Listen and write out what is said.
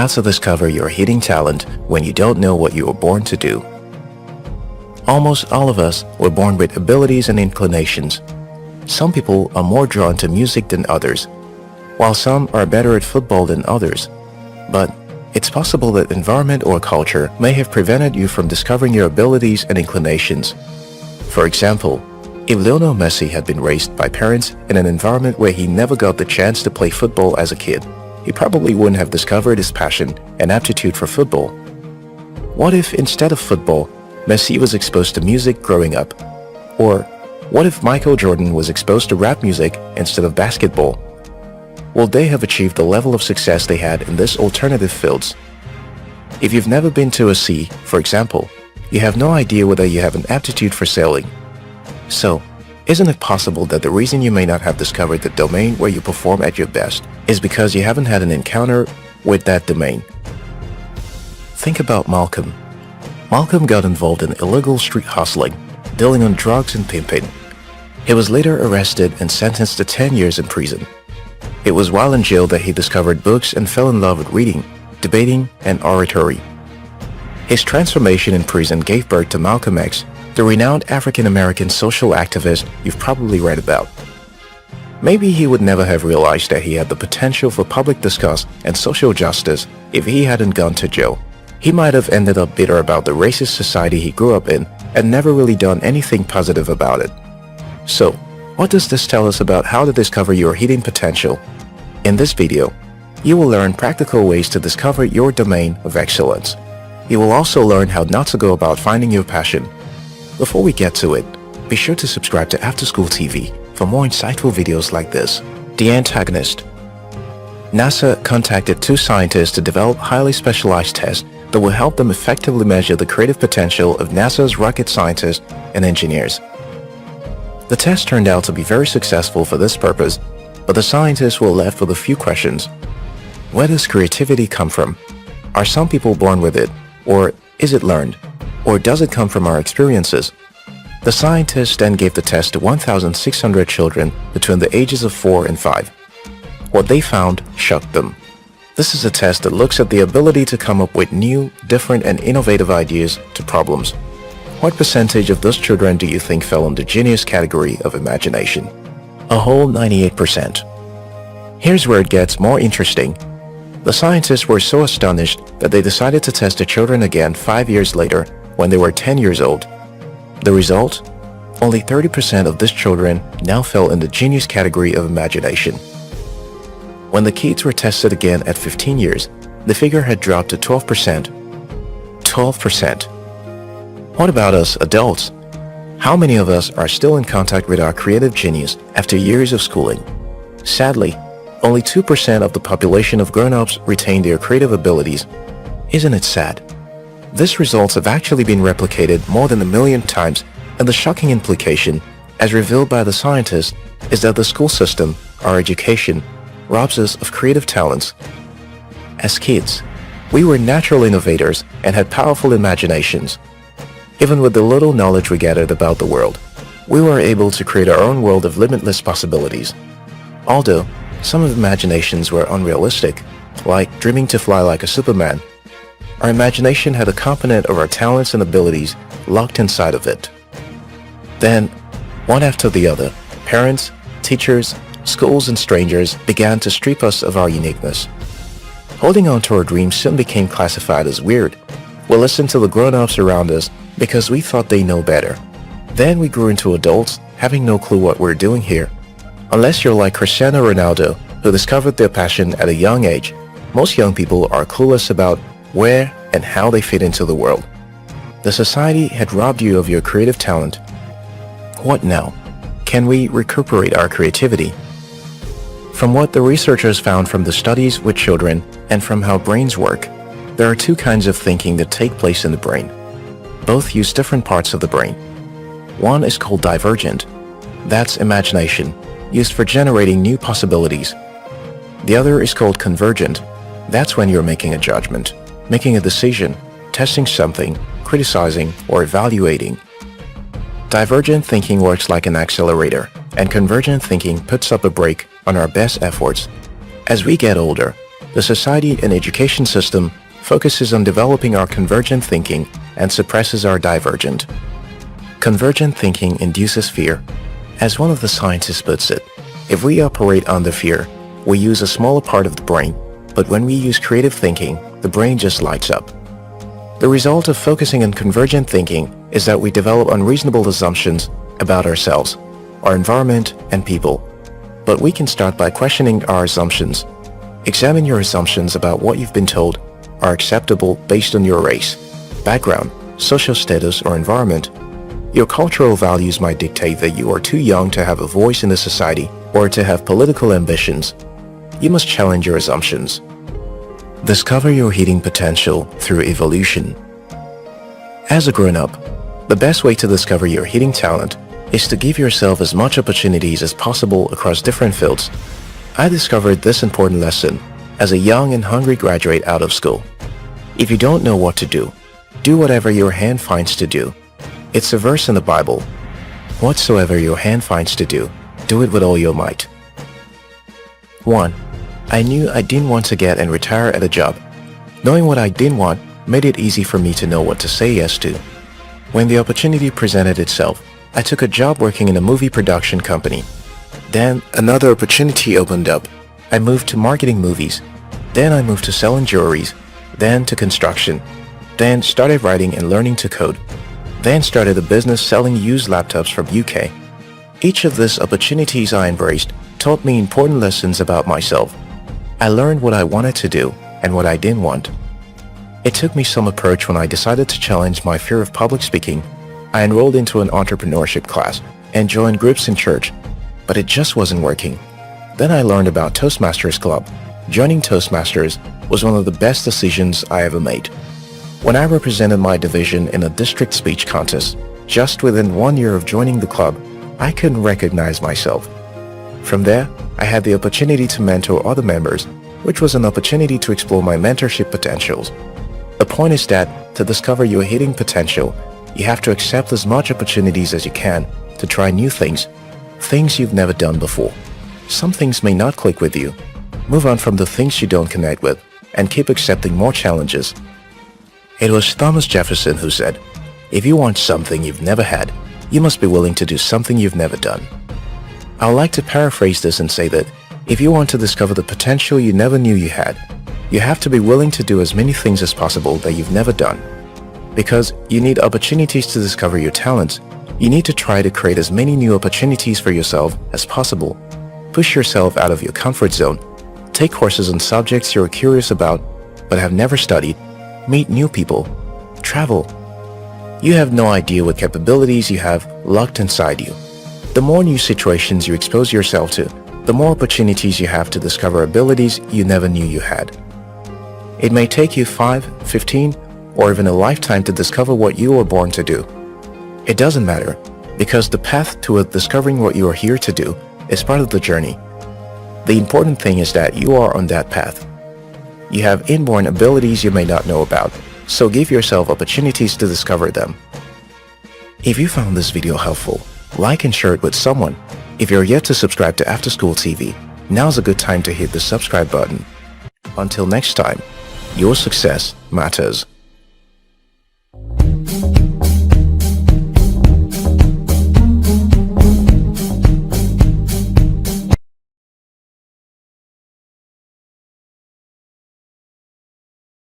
How to discover your hidden talent when you don't know what you were born to do. Almost all of us were born with abilities and inclinations. Some people are more drawn to music than others, while some are better at football than others. But it's possible that environment or culture may have prevented you from discovering your abilities and inclinations. For example, if Lionel Messi had been raised by parents in an environment where he never got the chance to play football as a kid, he probably wouldn't have discovered his passion and aptitude for football. What if instead of football, Messi was exposed to music growing up? Or what if Michael Jordan was exposed to rap music instead of basketball? Would they have achieved the level of success they had in these alternative fields? If you've never been to a sea, for example, you have no idea whether you have an aptitude for sailing. So, isn't it possible that the reason you may not have discovered the domain where you perform at your best is because you haven't had an encounter with that domain? Think about Malcolm. Malcolm got involved in illegal street hustling, dealing on drugs and pimping. He was later arrested and sentenced to 10 years in prison. It was while in jail that he discovered books and fell in love with reading, debating, and oratory. His transformation in prison gave birth to Malcolm X, the renowned African-American social activist you've probably read about. Maybe he would never have realized that he had the potential for public discourse and social justice if he hadn't gone to jail. He might have ended up bitter about the racist society he grew up in and never really done anything positive about it. So, what does this tell us about how to discover your hidden potential? In this video, you will learn practical ways to discover your domain of excellence. You will also learn how not to go about finding your passion. Before we get to it, be sure to subscribe to After School TV for more insightful videos like this. The antagonist. NASA contacted two scientists to develop highly specialized tests that will help them effectively measure the creative potential of NASA's rocket scientists and engineers. The test turned out to be very successful for this purpose, but the scientists were left with a few questions. Where does creativity come from? Are some people born with it? Or is it learned? Or does it come from our experiences? The scientists then gave the test to 1,600 children between the ages of 4 and 5. What they found shocked them. This is a test that looks at the ability to come up with new, different, and innovative ideas to problems. What percentage of those children do you think fell in the genius category of imagination? A whole 98%. Here's where it gets more interesting. The scientists were so astonished that they decided to test the children again 5 years later when they were 10 years old. The result? Only 30% of these children now fell in the genius category of imagination. When the kids were tested again at 15 years, the figure had dropped to 12%. 12%. What about us adults? How many of us are still in contact with our creative genius after years of schooling? Sadly, only 2% of the population of grown-ups retain their creative abilities. Isn't it sad? These results have actually been replicated more than 1 million times, and the shocking implication, as revealed by the scientists, is that the school system, our education, robs us of creative talents. As kids, we were natural innovators and had powerful imaginations. Even with the little knowledge we gathered about the world, we were able to create our own world of limitless possibilities. Although some of the imaginations were unrealistic, like dreaming to fly like a Superman, our imagination had a component of our talents and abilities locked inside of it. Then, one after the other, parents, teachers, schools, and strangers began to strip us of our uniqueness. Holding on to our dreams soon became classified as weird. We listened to the grown-ups around us because we thought they know better. Then we grew into adults, having no clue what we're doing here. Unless you're like Cristiano Ronaldo, who discovered their passion at a young age, most young people are clueless about where and how they fit into the world. The society had robbed you of your creative talent. What now? Can we recuperate our creativity? From what the researchers found from the studies with children and from how brains work, there are two kinds of thinking that take place in the brain. Both use different parts of the brain. One is called divergent. That's imagination, used for generating new possibilities. The other is called convergent. That's when you're making a judgment, making a decision, testing something, criticizing, or evaluating. Divergent thinking works like an accelerator, and convergent thinking puts up a brake on our best efforts. As we get older, the society and education system focuses on developing our convergent thinking and suppresses our divergent. Convergent thinking induces fear. As one of the scientists puts it, if we operate under fear, we use a smaller part of the brain, but when we use creative thinking, the brain just lights up. The result of focusing on convergent thinking is that we develop unreasonable assumptions about ourselves, our environment, and people. But we can start by questioning our assumptions. Examine your assumptions about what you've been told are acceptable based on your race, background, social status, or environment. Your cultural values might dictate that you are too young to have a voice in the society or to have political ambitions. You must challenge your assumptions. Discover your hidden potential through evolution. As a grown-up, the best way to discover your hidden talent is to give yourself as much opportunities as possible across different fields. I discovered this important lesson as a young and hungry graduate out of school. If you don't know what to do whatever your hand finds to do. It's a verse in the Bible. Whatsoever your hand finds to do it with all your might. 1. I knew I didn't want to get and retire at a job. Knowing what I didn't want made it easy for me to know what to say yes to. When the opportunity presented itself, I took a job working in a movie production company. Then another opportunity opened up. I moved to marketing movies. Then I moved to selling jewelries. Then to construction. Then started writing and learning to code. Then started a business selling used laptops from UK. Each of these opportunities I embraced taught me important lessons about myself. I learned what I wanted to do and what I didn't want. It took me some approach when I decided to challenge my fear of public speaking. I enrolled into an entrepreneurship class and joined groups in church, but it just wasn't working. Then I learned about Toastmasters Club. Joining Toastmasters was one of the best decisions I ever made. When I represented my division in a district speech contest, just within 1 year of joining the club, I couldn't recognize myself. From there, I had the opportunity to mentor other members, which was an opportunity to explore my mentorship potentials. The point is that to discover your hidden potential, you have to accept as much opportunities as you can to try new things you've never done before. Some things may not click with you. Move on from the things you don't connect with and keep accepting more challenges. It was Thomas Jefferson who said, "If you want something you've never had, you must be willing to do something you've never done." I would like to paraphrase this and say that if you want to discover the potential you never knew you had, you have to be willing to do as many things as possible that you've never done. Because you need opportunities to discover your talents, you need to try to create as many new opportunities for yourself as possible. Push yourself out of your comfort zone. Take courses on subjects you're curious about but have never studied. Meet new people. Travel. You have no idea what capabilities you have locked inside you. The more new situations you expose yourself to, the more opportunities you have to discover abilities you never knew you had. It may take you 5, 15, or even a lifetime to discover what you were born to do. It doesn't matter, because the path toward discovering what you are here to do is part of the journey. The important thing is that you are on that path. You have inborn abilities you may not know about, so give yourself opportunities to discover them. If you found this video helpful, like and share it with someone. If you're yet to subscribe to After School TV, now's a good time to hit the subscribe button. Until next time, your success matters.